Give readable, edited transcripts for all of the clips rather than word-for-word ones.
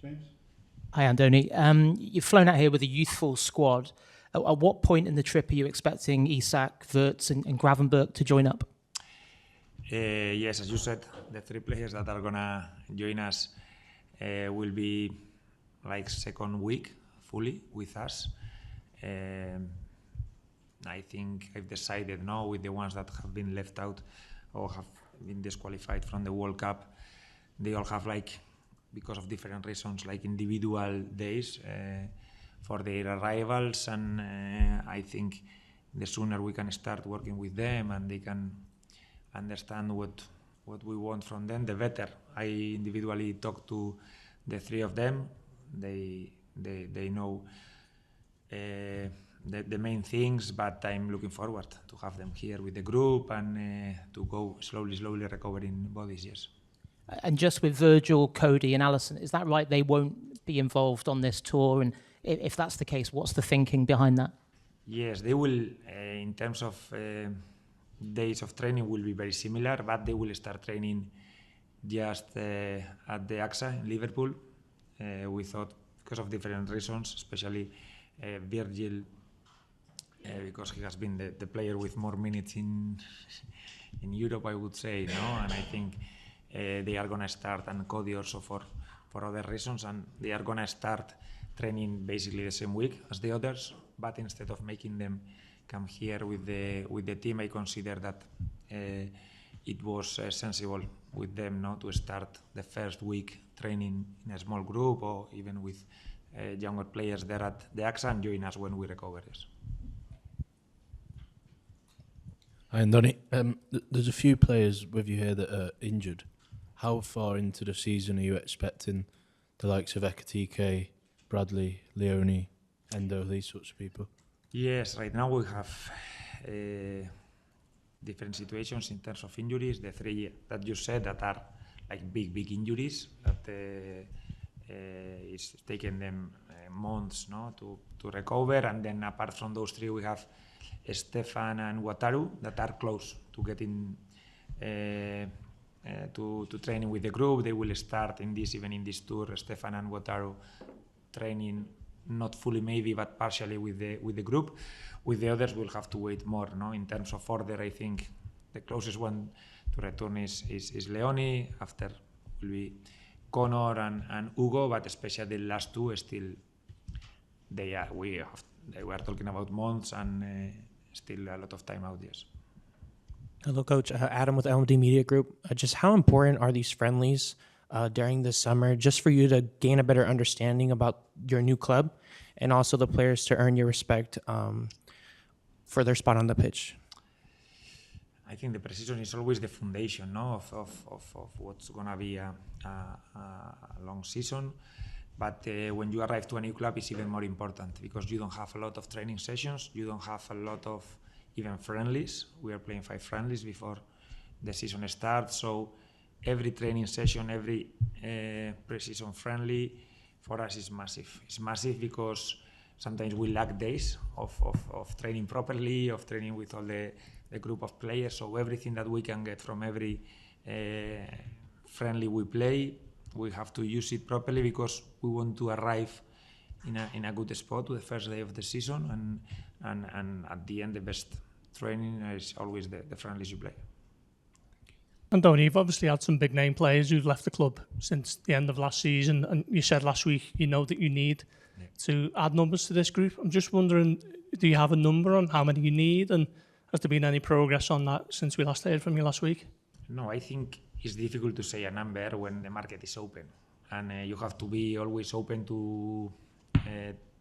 James? Hi, Andoni. You've flown out here with a youthful squad. At what point in the trip are you expecting Isak, Wirtz and Gravenberch to join up? Yes, as you said, the 3 players that are gonna join us will be like second week fully with us. I think I've decided now with the ones that have been left out or have been disqualified from the World Cup, they all have because of different reasons, individual days for their arrivals, and I think the sooner we can start working with them and they can understand what we want from them, the better. I individually talked to the 3 of them. They know the main things, but I'm looking forward to have them here with the group and to go slowly recovering bodies, yes. And just with Virgil, Cody and Alisson, is that right? They won't be involved on this tour? And if that's the case, what's the thinking behind that? Yes, they will, in terms of days of training, will be very similar, but they will start training just at the AXA in Liverpool. We thought, because of different reasons, especially Virgil, because he has been the player with more minutes in Europe, I would say, and I think they are going to start, and Cody also for other reasons, and they are going to start training basically the same week as the others, but instead of making them come here with the team, I consider that it was sensible with them to start the first week training in a small group or even with younger players there at the AXA and join us when we recover. Yes. Hi, Andoni. There's a few players with you here that are injured. How far into the season are you expecting the likes of Ekatike, Bradley, Leone, Endo, these sorts of people? Yes, right now we have different situations in terms of injuries. The 3 that you said that are big injuries that it's taken them months to recover, and then apart from those 3 we have Stefan and Wataru that are close to getting to training with the group. They will start even in this tour, Stefan and Wataru training not fully maybe but partially with the group. With the others we'll have to wait more. In terms of order, I think the closest one to return is Leone. After will be Connor and Hugo, but especially the last 2 still they were talking about months and still a lot of time out. Yes. Hello, Coach. Adam with LMD Media Group. Just how important are these friendlies during the summer, just for you to gain a better understanding about your new club and also the players to earn your respect for their spot on the pitch? I think the preseason is always the foundation of what's going to be a long season. But when you arrive to a new club, it's even more important because you don't have a lot of training sessions. You don't have a lot of even friendlies. We are playing 5 friendlies before the season starts. So every training session, every pre-season friendly for us is massive. It's massive because sometimes we lack days of training properly, of training with all the group of players. So everything that we can get from every friendly we play, we have to use it properly because we want to arrive in a good spot to the first day of the season, and at the end the best training is always the friendlies you play. Andoni, you've obviously had some big name players who've left the club since the end of last season, and you said last week you know that you need to add numbers to this group. I'm just wondering, do you have a number on how many you need, and has there been any progress on that since we last heard from you last week? No, I think it's difficult to say a number when the market is open, and you have to be always open to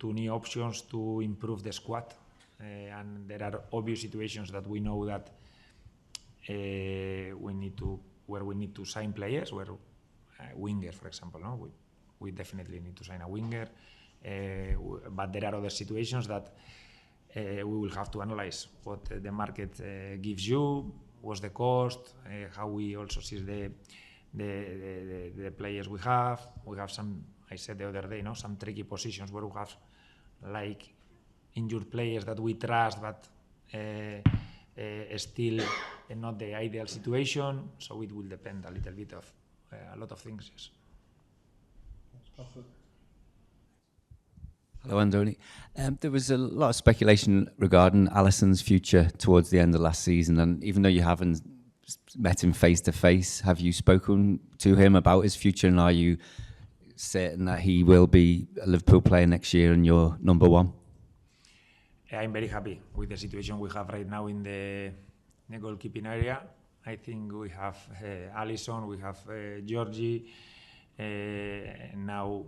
new options to improve the squad. And there are obvious situations that we know that we need to sign players, where winger, for example, we definitely need to sign a winger. But there are other situations that we will have to analyze what the market gives you, what's the cost, how we also see the players we have. We have some, I said the other day, some tricky positions where we have like injured players that we trust, but still not the ideal situation. So it will depend a little bit of a lot of things. Yes. Hello, Andoni. There was a lot of speculation regarding Alisson's future towards the end of last season, and even though you haven't met him face to face, have you spoken to him about his future, and are you certain that he will be a Liverpool player next year and you're number one? I'm very happy with the situation we have right now in the goalkeeping area. I think we have Alisson, we have Georgie, now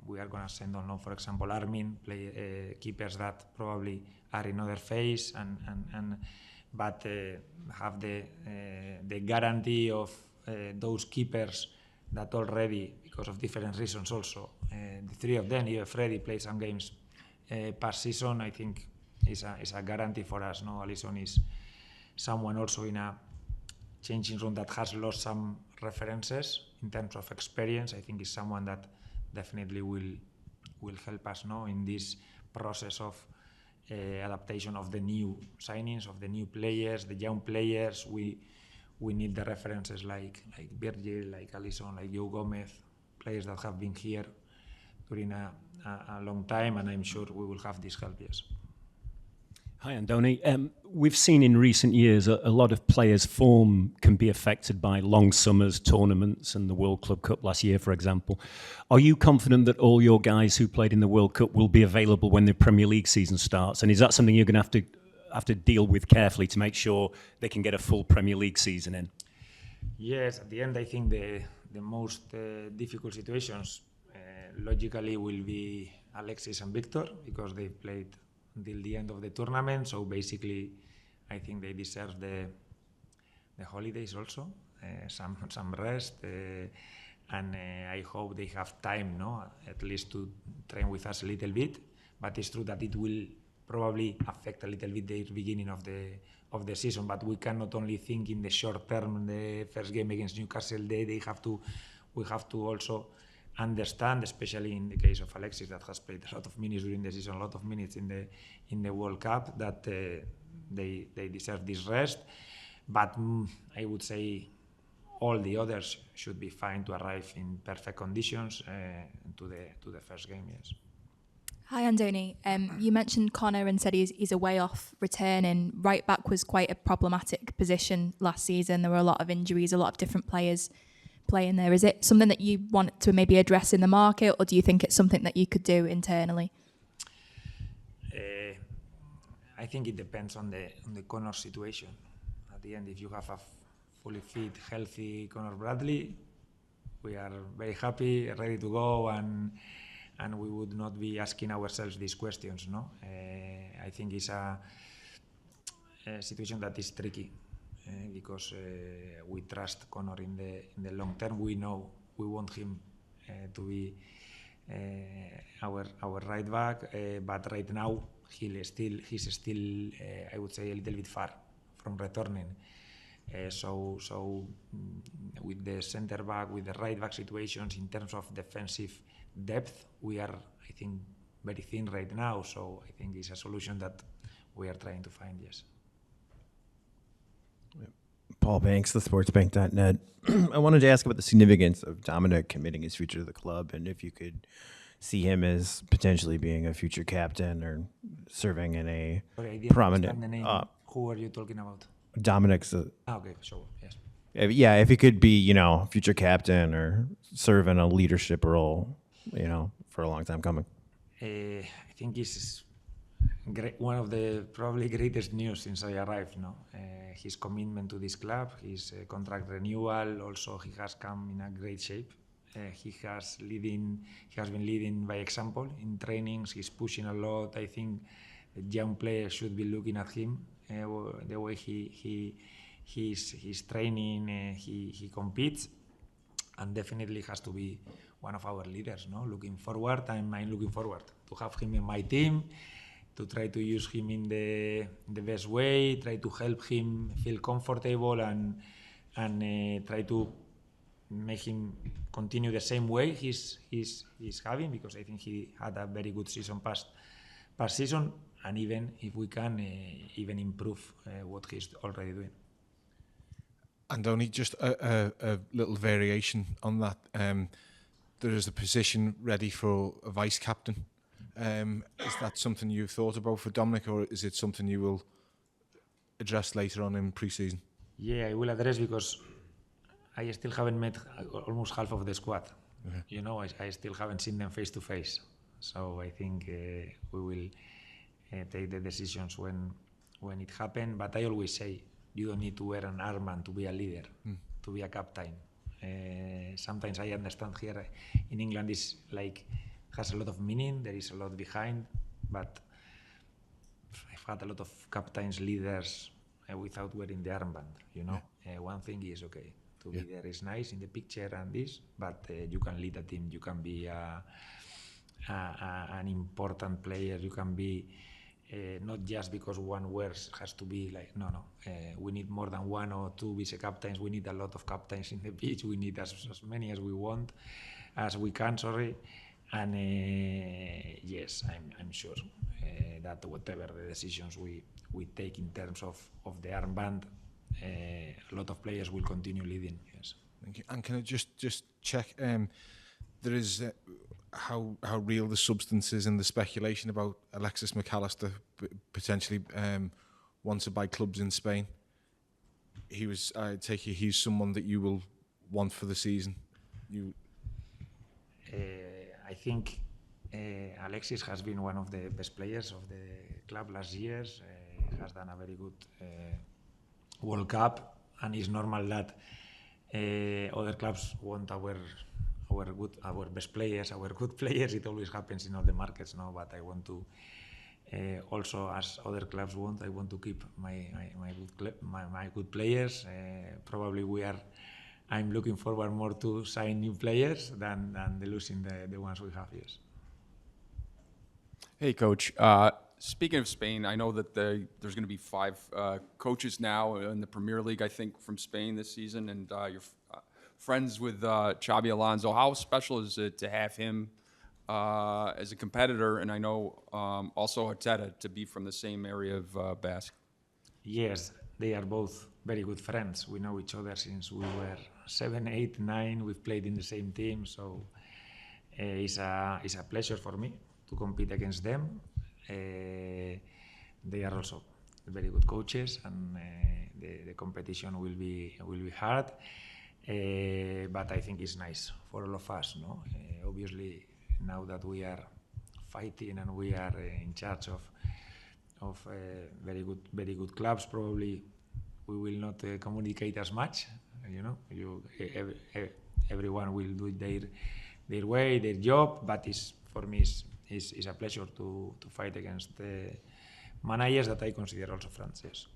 we are going to send on loan, for example, Armin, keepers that probably are in other phase, but have the guarantee of those keepers that already, because of different reasons also, the three of them, even Freddy played some games past season, I think is a guarantee for us. No, Alisson is someone also in a changing room that has lost some references in terms of experience. I think is someone that definitely will help us in this process of adaptation of the new signings, of the new players, the young players. We need the references like Virgil, like Alisson, like Joe Gomez, players that have been here during a long time, and I'm sure we will have this help, yes. Hi, Andoni. We've seen in recent years a lot of players' form can be affected by long summers, tournaments, and the World Club Cup last year, for example. Are you confident that all your guys who played in the World Cup will be available when the Premier League season starts? And is that something you're going to have to deal with carefully to make sure they can get a full Premier League season in? Yes, at the end, I think the most difficult situations logically will be Alexis and Victor, because they played until the end of the tournament, so basically I think they deserve the holidays also, some rest, and I hope they have time, at least to train with us a little bit. But it's true that it will probably affect a little bit the beginning of the season. But we cannot only think in the short term. The first game against Newcastle, we have to also understand, especially in the case of Alexis, that has played a lot of minutes during the season, a lot of minutes in the World Cup, that they deserve this rest. But I would say all the others should be fine to arrive in perfect conditions to the first game, yes. Hi, Andoni. You mentioned Connor and said he's a way off returning. Right back was quite a problematic position last season. There were a lot of injuries, a lot of different players playing there. Is it something that you want to maybe address in the market, or do you think it's something that you could do internally? I think it depends on the Connor situation. At the end, if you have a fully fit, healthy Connor Bradley, we are very happy, ready to go, and we would not be asking ourselves these questions. I think it's a situation that is tricky. Because we trust Connor in the long term. We know we want him to be our right back, but right now he's still I would say a little bit far from returning. So with the centre back, with the right back situations in terms of defensive depth, we are, I think, very thin right now. So I think it's a solution that we are trying to find. Yes. Paul Banks, thesportsbank.net. I wanted to ask about the significance of Dominic committing his future to the club, and if you could see him as potentially being a future captain or serving in a prominent. Who are you talking about? Dominic's. Okay, sure. Yes. Yeah, if he could be, future captain or serve in a leadership role, for a long time coming. I think it's one of the probably greatest news since I arrived. His commitment to this club, his contract renewal. Also, he has come in a great shape. He has been leading by example in trainings. He's pushing a lot. I think the young players should be looking at him, the way he's training, he competes, and definitely has to be one of our leaders. Looking forward, and I'm looking forward to have him in my team, to try to use him in the best way, try to help him feel comfortable, and try to make him continue the same way he's having, because I think he had a very good season past season, and even if we can even improve what he's already doing. And only just a little variation on that. there is a position ready for a vice captain. Is that something you've thought about for Dominic, or is it something you will address later on in pre-season? Yeah, I will address because I still haven't met almost half of the squad. Okay. You know, I still haven't seen them face to face. So I think we will take the decisions when it happens. But I always say, you don't need to wear an armband to be a leader, to be a captain. Sometimes I understand here in England is like has a lot of meaning. There is a lot behind, but I've had a lot of captains, leaders without wearing the armband. You know, one thing is okay. To be there is nice in the picture and this, but you can lead a team. You can be an important player. You can be not just because one wears has to be like no. We need more than one or two vice captains. We need a lot of captains in the pitch. We need as many as we want, as we can. Sorry, and yes, I'm sure that whatever the decisions we take in terms of the armband. A lot of players will continue leading. Yes. Thank you. And can I just check? There is how real the substance is in the speculation about Alexis McAllister potentially wanted by clubs in Spain. I take it he's someone that you will want for the season. I think Alexis has been one of the best players of the club last years. Has done a very good World Cup, and it's normal that other clubs want our best players, our good players. It always happens in all the markets, no. But I want to also, as other clubs want, I want to keep my good players. Probably I'm looking forward more to sign new players than losing the ones we have. Yes. Hey, Coach. Speaking of Spain, I know that there's going to be 5 coaches now in the Premier League, I think, from Spain this season, and you're friends with Xabi Alonso. How special is it to have him as a competitor, and I know also Arteta to be from the same area of Basque? Yes, they are both very good friends. We know each other since we were 7, 8, 9. We've played in the same team, so it's a pleasure for me to compete against them. They are also very good coaches, and the competition will be hard. But I think it's nice for all of us. No, obviously now that we are fighting and we are in charge of very good clubs, probably we will not communicate as much. You know, everyone will do their way, their job. But for me, it's a pleasure to fight against managers that I consider also friends. Yes.